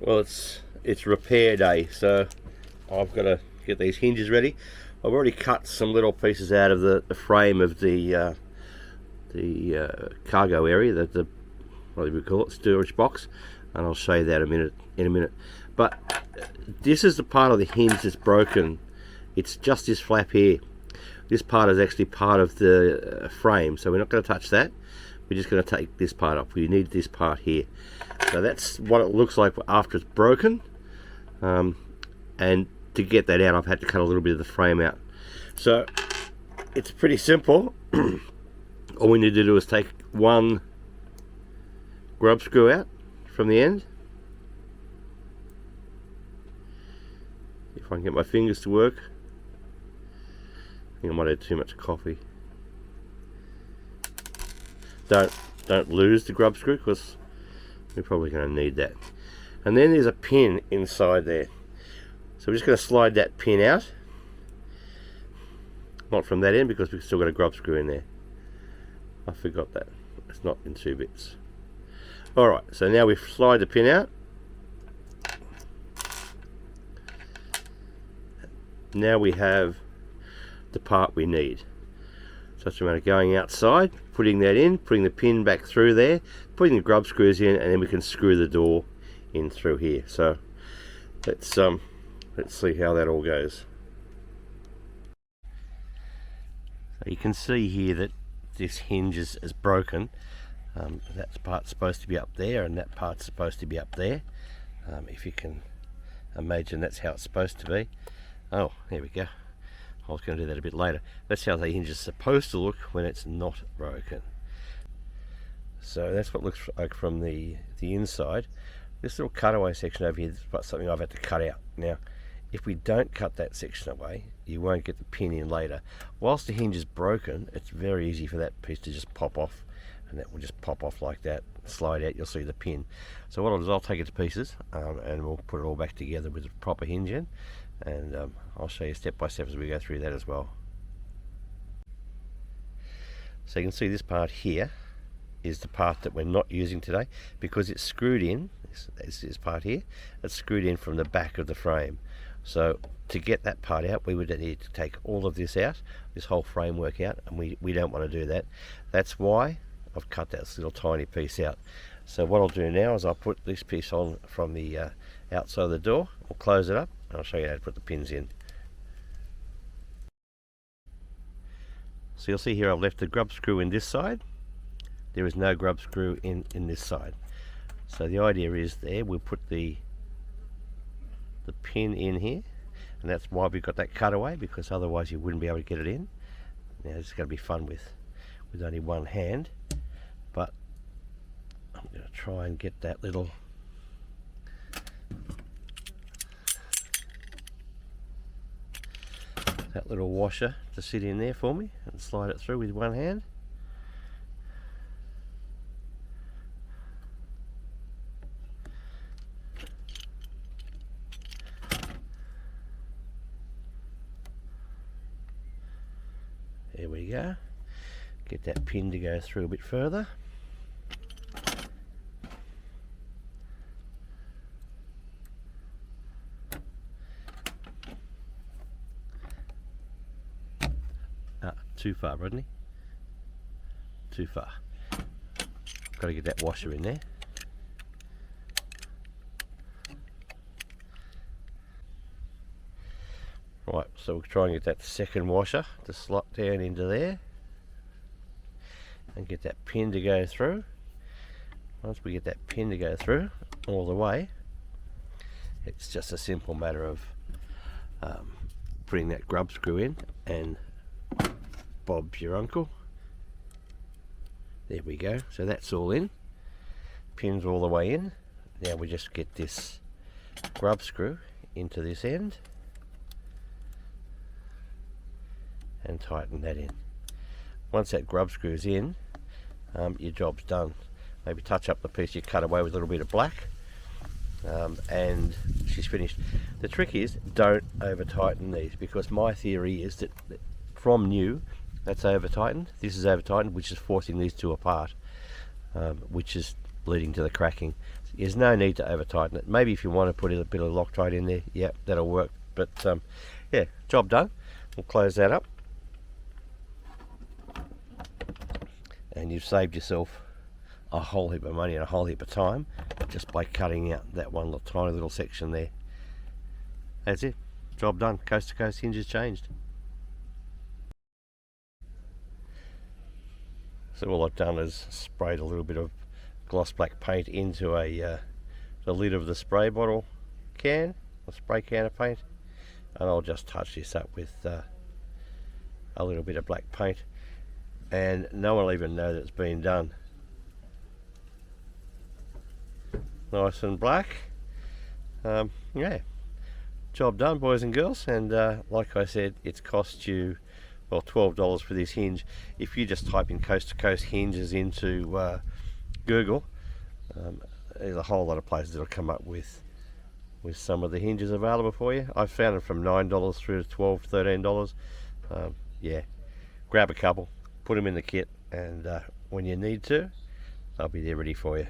Well, it's repair day, so I've got to get these hinges ready. I've already cut some little pieces out of the frame of the cargo area, the what do we call it, storage box, and I'll show you that in a minute. But this is the part of the hinge that's broken. It's just this flap here. This part is actually part of the frame, so we're not going to touch that. We're just going to take this part off. We need this part here. So that's what it looks like after it's broken. And to get that out, I've had to cut a little bit of the frame out. So it's pretty simple. All we need to do is take one grub screw out from the end. If I can get my fingers to work. I think I might have too much coffee. Don't lose the grub screw, because we're probably going to need that. And then there's a pin inside there. So we're just going to slide that pin out. Not from that end, because we've still got a grub screw in there. I forgot that. It's not in 2 bits. Alright, so now we slide the pin out. Now we have the part we need. Such a matter of going outside, putting that in, putting the pin back through there, putting the grub screws in, and then we can screw the door in through here. So let's see how that all goes. So you can see here that this hinge is broken. That part's supposed to be up there, and that part's supposed to be up there. If you can imagine, that's how it's supposed to be. Oh, there we go. I was going to do that a bit later. That's how the hinge is supposed to look when it's not broken. So that's what it looks like from the inside. This little cutaway section over here is something I've had to cut out. Now, if we don't cut that section away, you won't get the pin in later. Whilst the hinge is broken, it's very easy for that piece to just pop off, and that will just pop off like that, slide out, you'll see the pin. So what I'll do is I'll take it to pieces, and we'll put it all back together with a proper hinge in, and I'll show you step by step as we go through that as well. So you can see this part here is the part that we're not using today, because it's screwed in. This part here, it's screwed in from the back of the frame. So to get that part out, we would need to take all of this out, this whole framework out, and we don't want to do that. That's why I've cut that little tiny piece out. So what I'll do now is I'll put this piece on from the outside of the door. I'll close it up, and I'll show you how to put the pins in. So you'll see here I've left the grub screw in this side. There is no grub screw in this side. So the idea is there, we'll put the pin in here, and that's why we've got that cutaway, because otherwise you wouldn't be able to get it in. Now it's going to be fun with only one hand, but I'm going to try and get that little washer to sit in there for me, and slide it through with one hand. There we go. Get that pin to go through a bit further. Too far, Rodney. Too far. Got to get that washer in there. Right, so we'll try and get that second washer to slot down into there, and get that pin to go through. Once we get that pin to go through all the way, it's just a simple matter of putting that grub screw in, and Bob's your uncle. There we go. So that's all in. Pins all the way in. Now we just get this grub screw into this end and tighten that in. Once that grub screw's in, your job's done. Maybe touch up the piece you cut away with a little bit of black, and she's finished. The trick is, don't over tighten these, because my theory is that from new, that's over tightened, this is over tightened, which is forcing these two apart, which is leading to the cracking. there's no need to over tighten it. Maybe if you want to put a bit of Loctite in there, yeah, that'll work. But yeah, job done. We'll close that up, and you've saved yourself a whole heap of money and a whole heap of time just by cutting out that one little, tiny little section there. That's it, job done. Coast to coast hinges changed. So all I've done is sprayed a little bit of gloss black paint into the lid of the spray bottle can, a spray can of paint, and I'll just touch this up with a little bit of black paint, and no one will even know that it's been done. Nice and black. Yeah, job done, boys and girls. And like I said, it's cost you, well, $12 for this hinge. If you just type in coast to coast hinges into Google, there's a whole lot of places that'll come up with some of the hinges available for you. I found it from $9 through to $12, $13. Yeah, grab a couple, put them in the kit, and when you need to, they'll be there ready for you.